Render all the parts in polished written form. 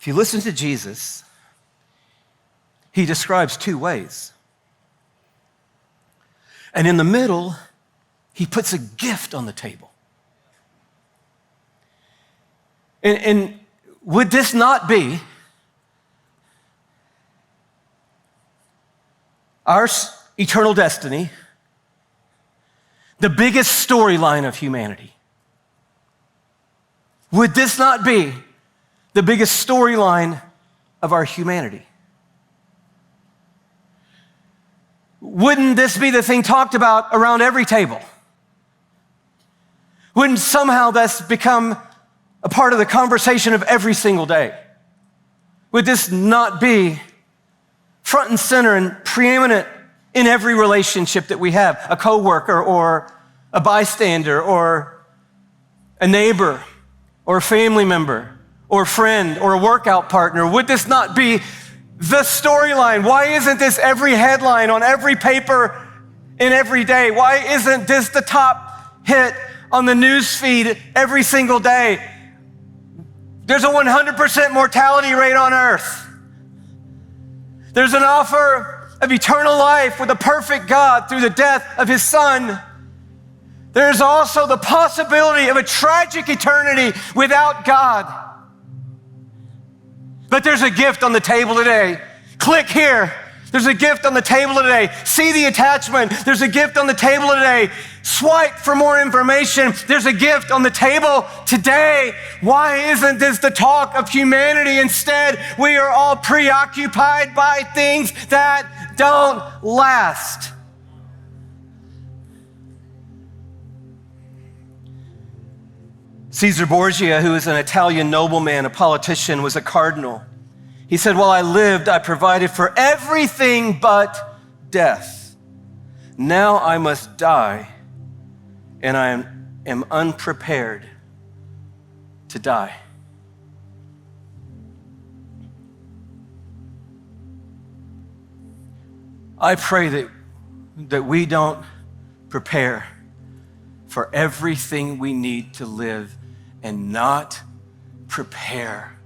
If you listen to Jesus, he describes two ways. And in the middle, he puts a gift on the table. And would this not be our eternal destiny, the biggest storyline of humanity? Would this not be the biggest storyline of our humanity? Wouldn't this be the thing talked about around every table? Wouldn't somehow this become a part of the conversation of every single day? Would this not be front and center and preeminent in every relationship that we have? A coworker or a bystander or a neighbor or a family member or a friend or a workout partner? Would this not be the storyline? Why isn't this every headline on every paper in every day? Why isn't this the top hit on the news feed every single day? There's a 100% mortality rate on earth. There's an offer of eternal life with a perfect God through the death of his son. There's also the possibility of a tragic eternity without God. But there's a gift on the table today. Click here. There's a gift on the table today. See the attachment. There's a gift on the table today. Swipe for more information. There's a gift on the table today. Why isn't this the talk of humanity? Instead, we are all preoccupied by things that don't last. Caesar Borgia, who is an Italian nobleman, a politician, was a cardinal. He said, "While I lived, I provided for everything but death. Now I must die, and I am unprepared to die." I pray that we don't prepare for everything we need to live and not prepare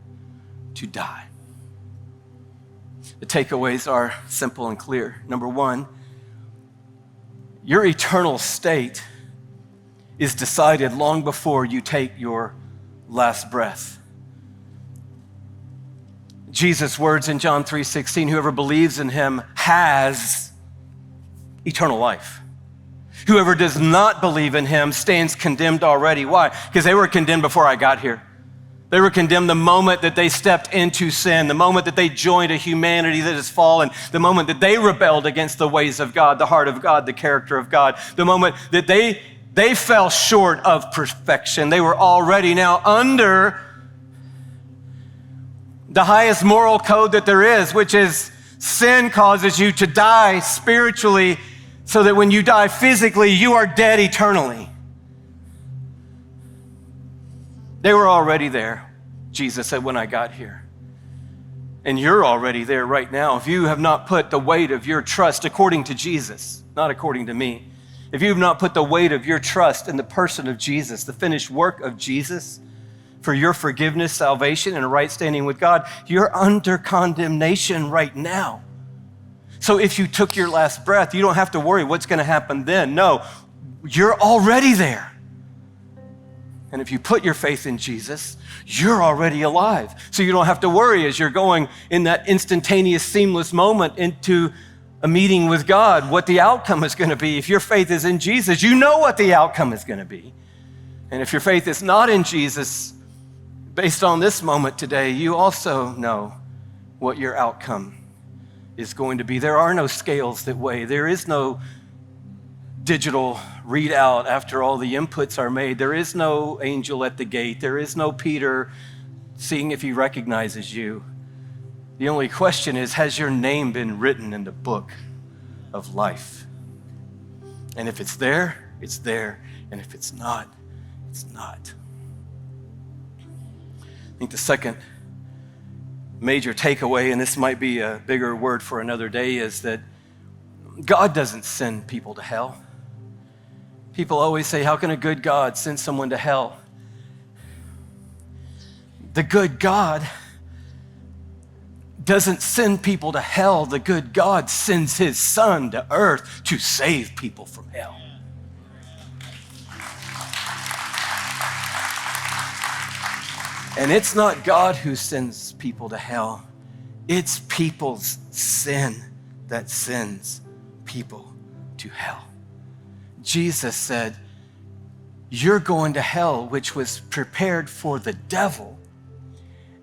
to die. The takeaways are simple and clear. Number one, your eternal state is decided long before you take your last breath. Jesus' words in John 3:16, whoever believes in him has eternal life. Whoever does not believe in him stands condemned already. Why? Because they were condemned before I got here. They were condemned the moment that they stepped into sin, the moment that they joined a humanity that has fallen, the moment that they rebelled against the ways of God, the heart of God, the character of God, the moment that they fell short of perfection. They were already now under the highest moral code that there is, which is sin causes you to die spiritually, so that when you die physically, you are dead eternally. They were already there, Jesus said, when I got here. And you're already there right now. If you have not put the weight of your trust, according to Jesus, not according to me, if you have not put the weight of your trust in the person of Jesus, the finished work of Jesus, for your forgiveness, salvation, and a right standing with God, you're under condemnation right now. So if you took your last breath, you don't have to worry what's going to happen then. No, you're already there. And if you put your faith in Jesus, you're already alive. So you don't have to worry as you're going in that instantaneous, seamless moment into a meeting with God, what the outcome is going to be. If your faith is in Jesus, you know what the outcome is going to be. And if your faith is not in Jesus, based on this moment today, you also know what your outcome is going to be. There are no scales that weigh. There is no digital readout after all the inputs are made. There is no angel at the gate. There is no Peter seeing if he recognizes you. The only question is, has your name been written in the book of life? And if it's there, it's there. And if it's not, it's not. I think the second major takeaway, and this might be a bigger word for another day, is that God doesn't send people to hell. People always say, how can a good God send someone to hell? The good God doesn't send people to hell. The good God sends his son to earth to save people from hell. And it's not God who sends people to hell. It's people's sin that sends people to hell. Jesus said, you're going to hell, which was prepared for the devil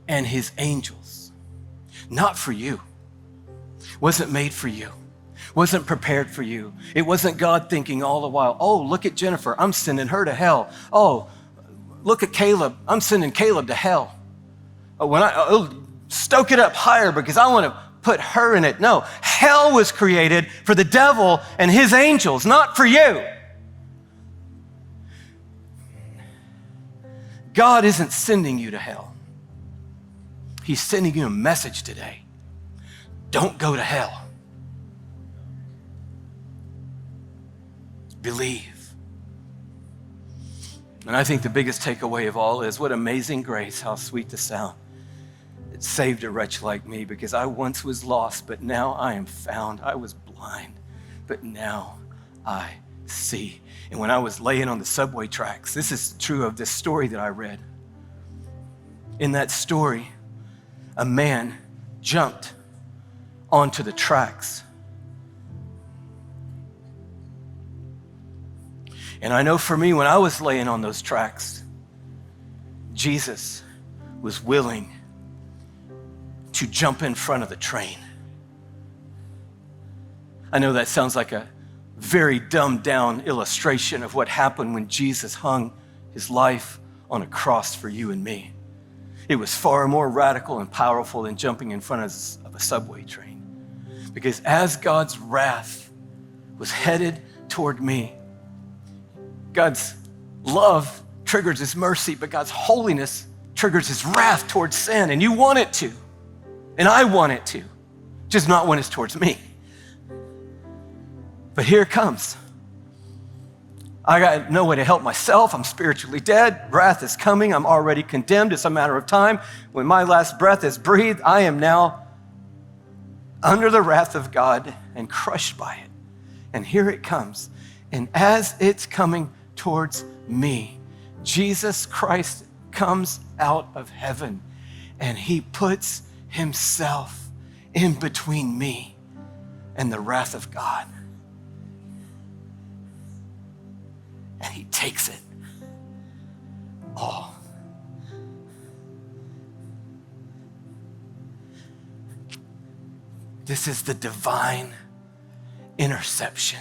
and his angels. Not for you. Wasn't made for you. Wasn't prepared for you. It wasn't God thinking all the while, oh, look at Jennifer, I'm sending her to hell. Oh, look at Caleb, I'm sending Caleb to hell. Stoke it up higher because I want to put her in it. No, hell was created for the devil and his angels, not for you. God isn't sending you to hell. He's sending you a message today. Don't go to hell. Believe. And I think the biggest takeaway of all is what amazing grace, how sweet the sound. It saved a wretch like me because I once was lost, but now I am found. I was blind, but now I see. And when I was laying on the subway tracks, this is true of this story that I read. In that story, a man jumped onto the tracks. And I know for me, when I was laying on those tracks, Jesus was willing to jump in front of the train. I know that sounds like a very dumbed down illustration of what happened when Jesus hung his life on a cross for you and me. It was far more radical and powerful than jumping in front of a subway train. Because as God's wrath was headed toward me, God's love triggers his mercy, but God's holiness triggers his wrath towards sin. And you want it to, and I want it to, just not when it's towards me. But here it comes. I got no way to help myself. I'm spiritually dead. Wrath is coming. I'm already condemned. It's a matter of time. When my last breath is breathed, I am now under the wrath of God and crushed by it. And here it comes. And as it's coming towards me, Jesus Christ comes out of heaven and he puts himself in between me and the wrath of God. And he takes it all. This is the divine interception.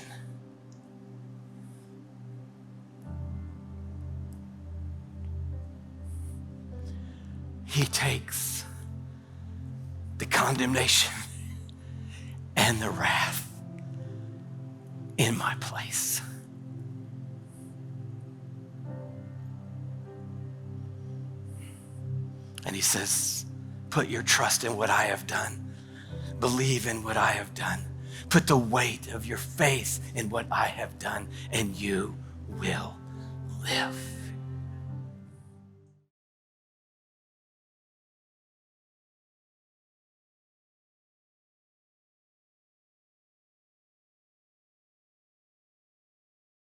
He takes the condemnation and the wrath in my place. And he says, put your trust in what I have done. Believe in what I have done. Put the weight of your faith in what I have done, and you will live.